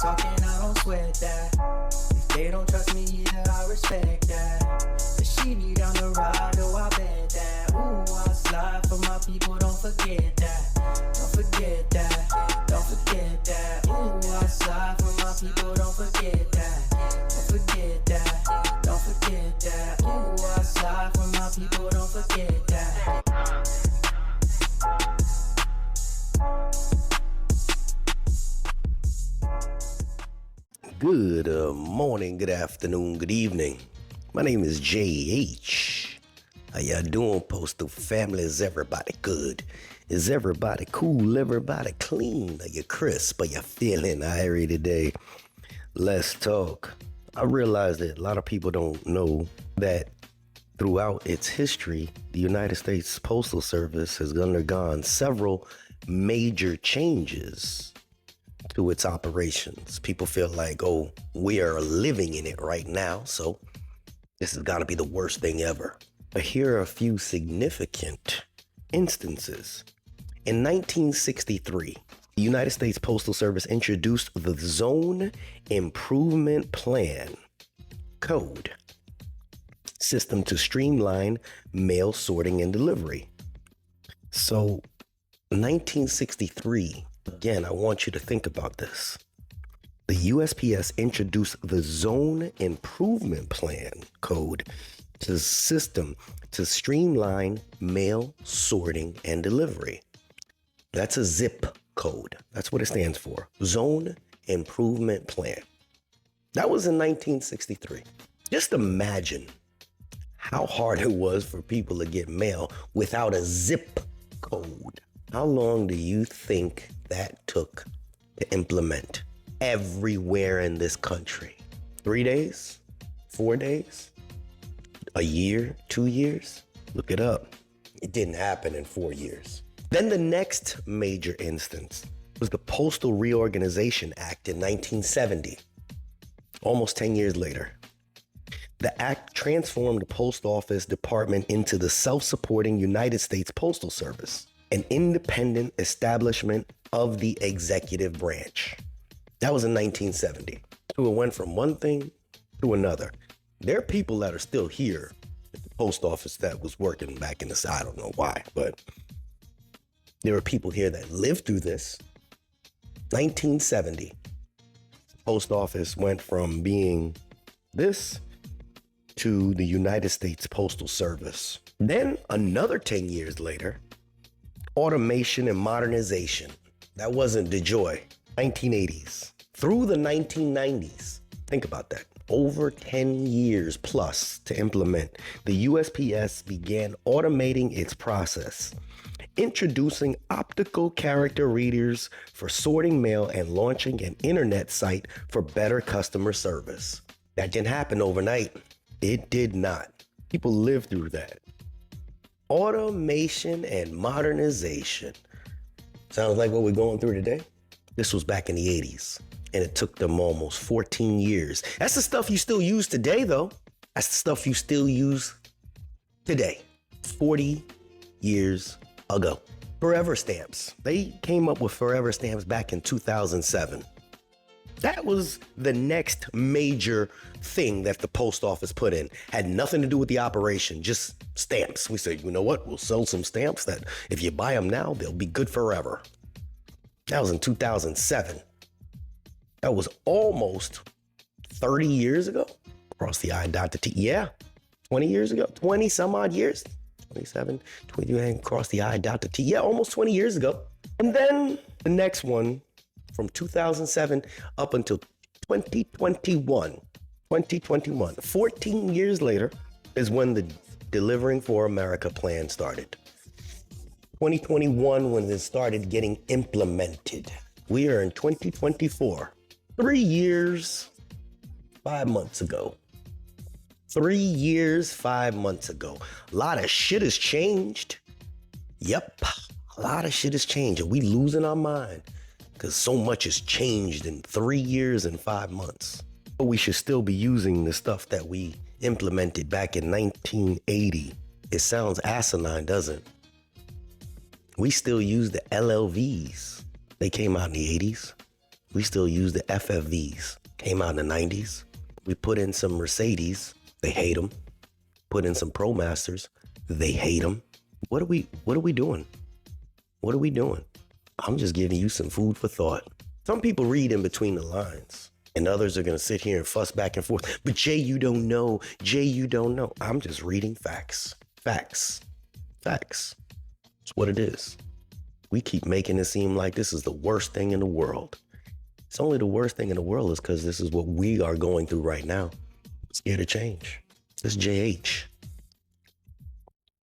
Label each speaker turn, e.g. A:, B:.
A: talking, I don't sweat that. If they don't trust me either, I respect that. But she need down the ride, oh I bet that. Ooh, I slide for my people, don't forget that. Don't forget that, don't forget that. Ooh, I slide for my people, don't forget that. Don't forget that, don't forget that. Ooh, I slide for my people, don't forget that.
B: Good morning, good afternoon, good evening. My name is JH. How y'all doing, Postal family? Is everybody good? Is everybody cool? Everybody clean? Are you crisp? Are you feeling irie today? Let's talk. I realize that a lot of people don't know that throughout its history, the United States Postal Service has undergone several major changes to its operations. People feel like, oh, we are living in it right now, so this has got to be the worst thing ever. But here are a few significant instances. In 1963, the United States Postal Service introduced the Zone Improvement Plan code system to streamline mail sorting and delivery. So 1963, again, I want you to think about this. The USPS introduced the Zone Improvement Plan code to system to streamline mail sorting and delivery. That's a zip code. That's what it stands for. Zone Improvement Plan. That was in 1963. Just imagine how hard it was for people to get mail without a zip code. How long do you think that took to implement everywhere in this country? 3 days? 4 days? A year? 2 years? Look it up. It didn't happen in 4 years. Then the next major instance was the Postal Reorganization Act in 1970, almost 10 years later. The act transformed the post office department into the self-supporting United States Postal Service, an independent establishment of the executive branch. That was in 1970. So it went from one thing to another. There are people that are still here at the post office that was working back in the side. I don't know why, but there are people here that lived through this. 1970, the post office went from being this to the United States Postal Service. Then another 10 years later, automation and modernization. That wasn't DeJoy. 1980s through the 1990s. Think about that. Over 10 years plus to implement, the USPS began automating its process, introducing optical character readers for sorting mail and launching an internet site for better customer service. That didn't happen overnight. It did not. People lived through that. Automation and modernization. Sounds like what we're going through today. This was back in the 80s, and it took them almost 14 years. That's the stuff you still use today, though. That's the stuff you still use today, 40 years ago. Forever stamps. They came up with forever stamps back in 2007. That was the next major thing that the post office put in. Had nothing to do with the operation, just stamps. We said, you know what? We'll sell some stamps that if you buy them now, they'll be good forever. That was in 2007. That was almost 30 years ago. Cross the I, dot the T. Yeah, 20 years ago, 20 some odd years. 27, 20, cross the I, dot the T. Yeah, almost 20 years ago. And then the next one, from 2007 up until 2021, 14 years later is when the Delivering for America plan started. 2021 when it started getting implemented. We are in 2024, 3 years, 5 months ago. 3 years, 5 months ago. A lot of shit has changed. Yep, a lot of shit has changed. Are we losing our mind? Because so much has changed in 3 years and 5 months. But we should still be using the stuff that we implemented back in 1980. It sounds asinine, doesn't it? We still use the LLVs. They came out in the 80s. We still use the FFVs. Came out in the 90s. We put in some Mercedes. They hate them. Put in some ProMasters. They hate them. What are we doing? What are we doing? I'm just giving you some food for thought. Some people read in between the lines, and others are going to sit here and fuss back and forth. But Jay, you don't know. Jay, you don't know. I'm just reading facts. Facts. Facts. It's what it is. We keep making it seem like this is the worst thing in the world. It's only the worst thing in the world is because this is what we are going through right now. I'm scared of change. This is JH.